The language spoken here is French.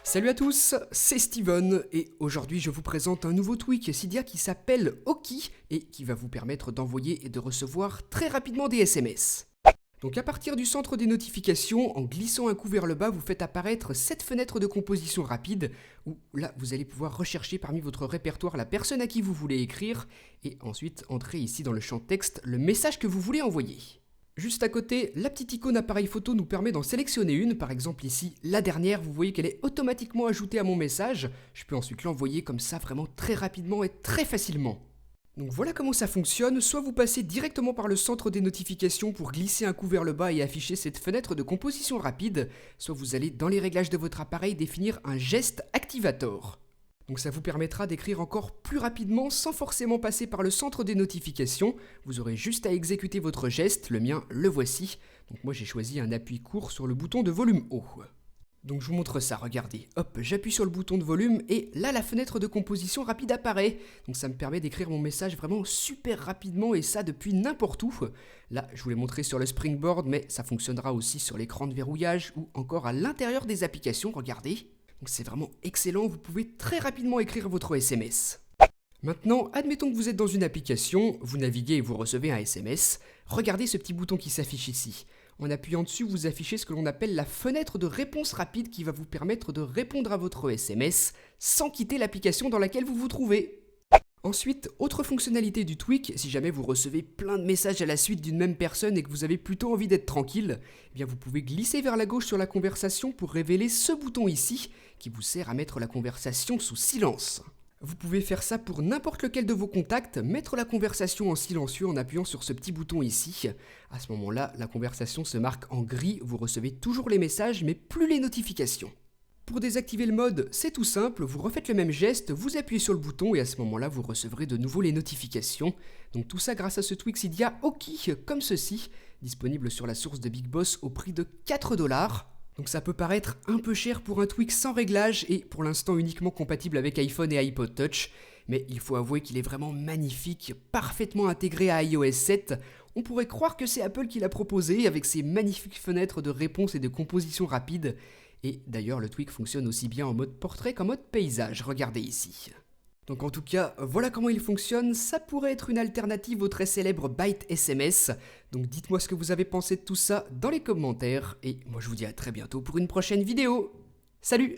Salut à tous, c'est Steven et aujourd'hui je vous présente un nouveau tweak Cydia qui s'appelle Oki et qui va vous permettre d'envoyer et de recevoir très rapidement des SMS. Donc à partir du centre des notifications, en glissant un coup vers le bas, vous faites apparaître cette fenêtre de composition rapide où là vous allez pouvoir rechercher parmi votre répertoire la personne à qui vous voulez écrire et ensuite entrer ici dans le champ texte le message que vous voulez envoyer. Juste à côté, la petite icône appareil photo nous permet d'en sélectionner une, par exemple ici, la dernière, vous voyez qu'elle est automatiquement ajoutée à mon message. Je peux ensuite l'envoyer comme ça vraiment très rapidement et très facilement. Donc voilà comment ça fonctionne, soit vous passez directement par le centre des notifications pour glisser un coup vers le bas et afficher cette fenêtre de composition rapide, soit vous allez dans les réglages de votre appareil définir un geste activator. Donc ça vous permettra d'écrire encore plus rapidement sans forcément passer par le centre des notifications. Vous aurez juste à exécuter votre geste, le mien, le voici. Donc moi j'ai choisi un appui court sur le bouton de volume haut. Donc je vous montre ça, regardez. Hop, j'appuie sur le bouton de volume et là la fenêtre de composition rapide apparaît. Donc ça me permet d'écrire mon message vraiment super rapidement et ça depuis n'importe où. Là je vous l'ai montré sur le Springboard mais ça fonctionnera aussi sur l'écran de verrouillage ou encore à l'intérieur des applications, regardez. Donc c'est vraiment excellent, vous pouvez très rapidement écrire votre SMS. Maintenant, admettons que vous êtes dans une application, vous naviguez et vous recevez un SMS. Regardez ce petit bouton qui s'affiche ici. En appuyant dessus, vous affichez ce que l'on appelle la fenêtre de réponse rapide qui va vous permettre de répondre à votre SMS sans quitter l'application dans laquelle vous vous trouvez. Ensuite, autre fonctionnalité du tweak, si jamais vous recevez plein de messages à la suite d'une même personne et que vous avez plutôt envie d'être tranquille, eh bien vous pouvez glisser vers la gauche sur la conversation pour révéler ce bouton ici qui vous sert à mettre la conversation sous silence. Vous pouvez faire ça pour n'importe lequel de vos contacts, mettre la conversation en silencieux en appuyant sur ce petit bouton ici. À ce moment-là, la conversation se marque en gris, vous recevez toujours les messages mais plus les notifications. Pour désactiver le mode, c'est tout simple, vous refaites le même geste, vous appuyez sur le bouton et à ce moment-là, vous recevrez de nouveau les notifications. Donc tout ça grâce à ce tweak Cydia Oki, comme ceci, disponible sur la source de Big Boss au prix de 4$. Donc ça peut paraître un peu cher pour un tweak sans réglage et pour l'instant uniquement compatible avec iPhone et iPod Touch, mais il faut avouer qu'il est vraiment magnifique, parfaitement intégré à iOS 7. On pourrait croire que c'est Apple qui l'a proposé avec ses magnifiques fenêtres de réponse et de composition rapide. Et d'ailleurs, le tweak fonctionne aussi bien en mode portrait qu'en mode paysage, regardez ici. Donc en tout cas, voilà comment il fonctionne, ça pourrait être une alternative au très célèbre Byte SMS. Donc dites-moi ce que vous avez pensé de tout ça dans les commentaires, et moi je vous dis à très bientôt pour une prochaine vidéo. Salut!